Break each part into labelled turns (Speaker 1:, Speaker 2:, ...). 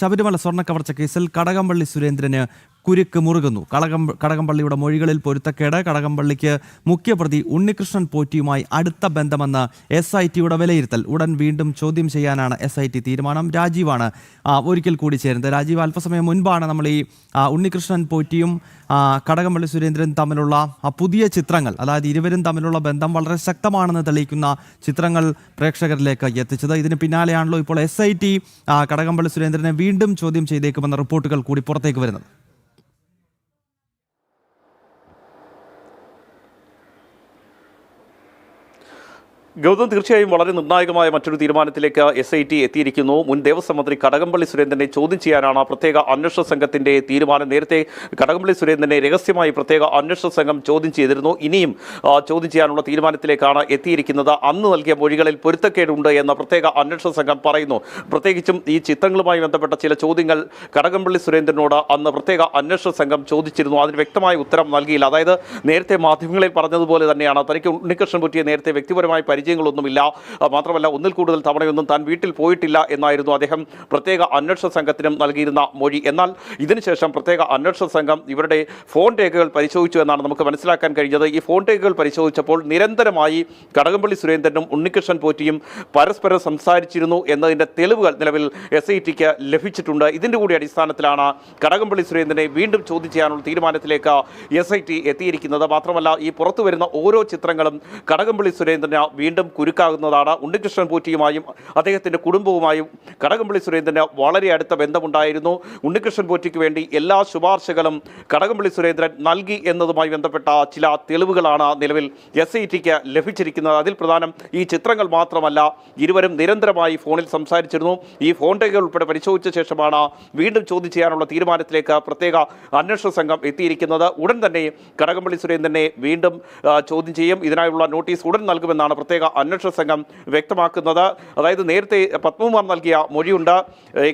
Speaker 1: ശബരിമല സ്വർണ്ണക്കവർച്ച കേസിൽ കടകംപള്ളി സുരേന്ദ്രന് കുരുക്ക് മുറുകുന്നു. കടകംപള്ളിയുടെ മൊഴികളിൽ പൊരുത്തക്കേട്, കടകംപള്ളിക്ക് മുഖ്യപ്രതി ഉണ്ണികൃഷ്ണൻ പോറ്റിയുമായി അടുത്ത ബന്ധമെന്ന് SITയുടെ വിലയിരുത്തൽ. ഉടൻ വീണ്ടും ചോദ്യം ചെയ്യാനാണ് SIT തീരുമാനം. രാജീവാണ് ഒരിക്കൽ കൂടി ചേരുന്നത്. രാജീവ്, അല്പസമയം മുൻപാണ് നമ്മൾ ഈ ഉണ്ണികൃഷ്ണൻ പോറ്റിയും കടകംപള്ളി സുരേന്ദ്രൻ തമ്മിലുള്ള പുതിയ ചിത്രങ്ങൾ, അതായത് ഇരുവരും തമ്മിലുള്ള ബന്ധം വളരെ ശക്തമാണെന്ന് തെളിയിക്കുന്ന ചിത്രങ്ങൾ പ്രേക്ഷകരിലേക്ക് എത്തിച്ചത്. ഇതിന് പിന്നാലെയാണല്ലോ ഇപ്പോൾ SIT കടകംപള്ളി സുരേന്ദ്രനെ വീണ്ടും ചോദ്യം ചെയ്തേക്കുമെന്ന റിപ്പോർട്ടുകൾ കൂടി പുറത്തേക്ക് വരുന്നത്.
Speaker 2: ഗൗതം, തീർച്ചയായും വളരെ നിർണായകമായ മറ്റൊരു തീരുമാനത്തിലേക്ക് SIT എത്തിയിരിക്കുന്നു. മുൻ ദേവസ്വം മന്ത്രി കടകംപള്ളി സുരേന്ദ്രനെ ചോദ്യം ചെയ്യാനാണ് പ്രത്യേക അന്വേഷണ സംഘത്തിന്റെ തീരുമാനം. നേരത്തെ കടകംപള്ളി സുരേന്ദ്രനെ രഹസ്യമായി പ്രത്യേക അന്വേഷണ സംഘം ചോദ്യം ചെയ്തിരുന്നു. ഇനിയും ചോദ്യം ചെയ്യാനുള്ള തീരുമാനത്തിലേക്കാണ് എത്തിയിരിക്കുന്നത്. അന്ന് നൽകിയ മൊഴികളിൽ പൊരുത്തക്കേടുണ്ട് എന്ന് പ്രത്യേക അന്വേഷണ സംഘം പറയുന്നു. പ്രത്യേകിച്ചും ഈ ചിത്രങ്ങളുമായി ബന്ധപ്പെട്ട ചില ചോദ്യങ്ങൾ കടകംപള്ളി സുരേന്ദ്രനോട് അന്ന് പ്രത്യേക അന്വേഷണ സംഘം ചോദിച്ചിരുന്നു. അതിന് വ്യക്തമായ ഉത്തരം നൽകിയില്ല. അതായത് നേരത്തെ മാധ്യമങ്ങളിൽ പറഞ്ഞതുപോലെ തന്നെയാണ്, തനിക്ക് ഉണ്ണികൃഷ്ണൻ പോറ്റിയെ നേരത്തെ വ്യക്തിപരമായി പരിചയങ്ങളൊന്നുമില്ല, മാത്രമല്ല ഒന്നിൽ കൂടുതൽ തവണയൊന്നും താൻ വീട്ടിൽ പോയിട്ടില്ല എന്നായിരുന്നു അദ്ദേഹം പ്രത്യേക അന്വേഷണ സംഘത്തിനും നൽകിയിരുന്ന മൊഴി. എന്നാൽ ഇതിനുശേഷം പ്രത്യേക അന്വേഷണ സംഘം ഇവരുടെ ഫോൺ രേഖകൾ പരിശോധിച്ചു എന്നാണ് നമുക്ക് മനസ്സിലാക്കാൻ കഴിഞ്ഞത്. ഈ ഫോൺ രേഖകൾ പരിശോധിച്ചപ്പോൾ നിരന്തരമായി കടകംപള്ളി സുരേന്ദ്രനും ഉണ്ണികൃഷ്ണൻ പോറ്റിയും പരസ്പരം സംസാരിച്ചിരുന്നു എന്നതിൻ്റെ തെളിവുകൾ നിലവിൽ SITക്ക് ലഭിച്ചിട്ടുണ്ട്. ഇതിൻ്റെ കൂടി അടിസ്ഥാനത്തിലാണ് കടകംപള്ളി സുരേന്ദ്രനെ വീണ്ടും ചോദ്യം ചെയ്യാനുള്ള തീരുമാനത്തിലേക്ക് SIT എത്തിയിരിക്കുന്നത്. മാത്രമല്ല ഈ പുറത്തു വരുന്ന ഓരോ ചിത്രങ്ങളും കടകംപള്ളി സുരേന്ദ്രന് വീണ്ടും കുരുക്കാകുന്നതാണ്. ഉണ്ണികൃഷ്ണൻ പോറ്റിയുമായും അദ്ദേഹത്തിൻ്റെ കുടുംബവുമായും കടകംപള്ളി സുരേന്ദ്രന് വളരെ അടുത്ത ബന്ധമുണ്ടായിരുന്നു. ഉണ്ണികൃഷ്ണൻ പോറ്റിക്ക് വേണ്ടി എല്ലാ ശുപാർശകളും കടകംപള്ളി സുരേന്ദ്രൻ നൽകി എന്നതുമായി ബന്ധപ്പെട്ട ചില തെളിവുകളാണ് നിലവിൽ SITക്ക് ലഭിച്ചിരിക്കുന്നത്. അതിൽ പ്രധാനം ഈ ചിത്രങ്ങൾ മാത്രമല്ല, ഇരുവരും നിരന്തരമായി ഫോണിൽ സംസാരിച്ചിരുന്നു. ഈ ഫോൺ രേഖകൾ ഉൾപ്പെടെ പരിശോധിച്ച ശേഷമാണ് വീണ്ടും ചോദ്യം ചെയ്യാനുള്ള തീരുമാനത്തിലേക്ക് പ്രത്യേക അന്വേഷണ സംഘം എത്തിയിരിക്കുന്നത്. ഉടൻ തന്നെ കടകംപള്ളി സുരേന്ദ്രനെ വീണ്ടും ചോദ്യം ചെയ്യും. ഇതിനായുള്ള നോട്ടീസ് ഉടൻ നൽകുമെന്നാണ് പ്രത്യേക അന്വേഷണ സംഘം വ്യക്തമാക്കുന്നത്. അതായത് നേരത്തെ പത്മകുമാർ നൽകിയ മൊഴിയുണ്ട്.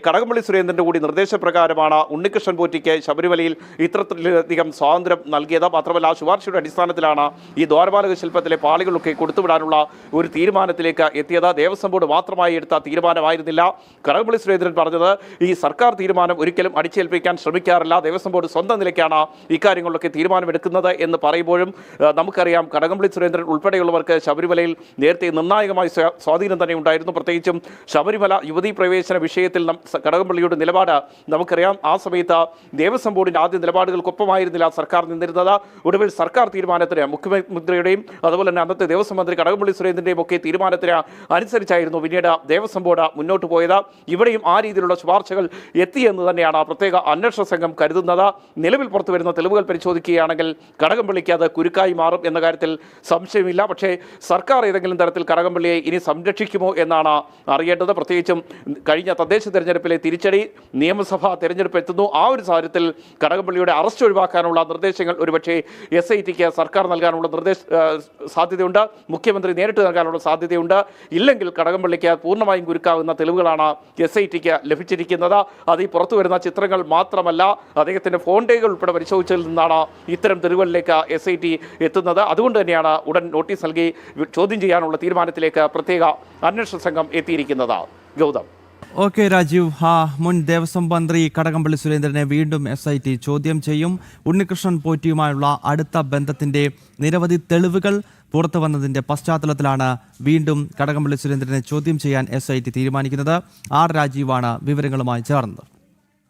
Speaker 2: കടകംപള്ളി സുരേന്ദ്രൻ്റെ കൂടി നിർദ്ദേശപ്രകാരമാണ് ഉണ്ണികൃഷ്ണൻ പോറ്റിക്ക് ശബരിമലയിൽ ഇത്രത്തിലധികം സ്വാതന്ത്ര്യം നൽകിയത്. മാത്രമല്ല ശുപാർശയുടെ അടിസ്ഥാനത്തിലാണ് ഈ ദ്വാരപാലക ശില്പത്തിലെ പാളികളൊക്കെ കൊടുത്തുവിടാനുള്ള ഒരു തീരുമാനത്തിലേക്ക് എത്തിയത്. ദേവസ്വം ബോർഡ് മാത്രമായി എടുത്ത തീരുമാനമായിരുന്നില്ല. കടകംപള്ളി സുരേന്ദ്രൻ പറഞ്ഞത് ഈ സർക്കാർ തീരുമാനം ഒരിക്കലും അടിച്ചേൽപ്പിക്കാൻ ശ്രമിക്കാറില്ല, ദേവസ്വം ബോർഡ് സ്വന്തം നിലയ്ക്കാണ് ഇക്കാര്യങ്ങളിലൊക്കെ തീരുമാനമെടുക്കുന്നത് എന്ന് പറയുമ്പോഴും നമുക്കറിയാം കടകംപള്ളി സുരേന്ദ്രൻ ഉൾപ്പെടെയുള്ളവർക്ക് ശബരിമലയിൽ നേരത്തെ നിർണായകമായ സ്വാധീനം തന്നെ ഉണ്ടായിരുന്നു. പ്രത്യേകിച്ചും ശബരിമല യുവതീ പ്രവേശന വിഷയത്തിൽ കടകംപള്ളിയുടെ നിലപാട് നമുക്കറിയാം. ആ സമയത്ത് ദേവസ്വം ബോർഡിൻ്റെ ആദ്യ നിലപാടുകൾക്കൊപ്പമായിരുന്നില്ല സർക്കാർ നിന്നിരുന്നത്. ഒടുവിൽ സർക്കാർ തീരുമാനത്തിന് മുഖ്യമന്ത്രിയുടെയും അതുപോലെ തന്നെ അന്നത്തെ ദേവസ്വം മന്ത്രി കടകംപള്ളി സുരേന്ദ്രൻ്റെയും ഒക്കെ തീരുമാനത്തിന് അനുസരിച്ചായിരുന്നു പിന്നീട് ദേവസ്വം ബോർഡ് മുന്നോട്ട് പോയത്. ഇവിടെയും ആ രീതിയിലുള്ള ശുപാർശകൾ എത്തിയെന്ന് തന്നെയാണ് പ്രത്യേക അന്വേഷണ സംഘം കരുതുന്നത്. നിലവിൽ പുറത്തു വരുന്ന തെളിവുകൾ പരിശോധിക്കുകയാണെങ്കിൽ കടകംപള്ളിക്ക് അത് കുരുക്കായി മാറും എന്ന കാര്യത്തിൽ സംശയമില്ല. പക്ഷേ സർക്കാർ ഏതെങ്കിലും തരത്തിൽ കടകംപള്ളിയെ ഇനി സംരക്ഷിക്കുമോ എന്നാണ് അറിയേണ്ടത്. പ്രത്യേകിച്ചും കഴിഞ്ഞ തദ്ദേശ തെരഞ്ഞെടുപ്പിലെ തിരിച്ചടി, നിയമസഭാ തെരഞ്ഞെടുപ്പ് എത്തുന്നു. ആ ഒരു സാഹചര്യത്തിൽ കടകംപള്ളിയുടെ അറസ്റ്റ് ഒഴിവാക്കാനുള്ള നിർദ്ദേശങ്ങൾ ഒരുപക്ഷെ SITക്ക് സർക്കാർ നൽകാനുള്ള സാധ്യതയുണ്ട്. മുഖ്യമന്ത്രി നേരിട്ട് നൽകാനുള്ള സാധ്യതയുണ്ട്. ഇല്ലെങ്കിൽ കടകംപള്ളിക്ക് പൂർണ്ണമായും കുരുക്കാവുന്ന തെളിവുകളാണ് SITക്ക് ലഭിച്ചിരിക്കുന്നത്. അത് ഈ പുറത്തു വരുന്ന ചിത്രങ്ങൾ മാത്രമല്ല, അദ്ദേഹത്തിൻ്റെ ഫോൺ രേഖകൾ ഉൾപ്പെടെ പരിശോധിച്ചതിൽ നിന്നാണ് ഇത്തരം തെളിവുകളിലേക്ക് SIT എത്തുന്നത്. അതുകൊണ്ട് തന്നെയാണ് ഉടൻ നോട്ടീസ് നൽകി ചോദ്യം ചെയ്യാനുള്ള തീരുമാനത്തിലേക്ക് പ്രത്യേക അന്വേഷണ സംഘം എത്തിയിരിക്കുന്നത്. ഗൗതം.
Speaker 1: ഓക്കെ രാജീവ്, മുൻ ദേവസ്വം മന്ത്രി കടകംപള്ളി സുരേന്ദ്രനെ വീണ്ടും SIT ചോദ്യം ചെയ്യും. ഉണ്ണികൃഷ്ണൻ പോറ്റിയുമായുള്ള അടുത്ത ബന്ധത്തിന്റെ നിരവധി തെളിവുകൾ പുറത്തു വന്നതിന്റെ പശ്ചാത്തലത്തിലാണ് വീണ്ടും കടകംപള്ളി സുരേന്ദ്രനെ ചോദ്യം ചെയ്യാൻ SIT തീരുമാനിക്കുന്നത്. രാജീവാണ് വിവരങ്ങളുമായി ചേർന്നത്.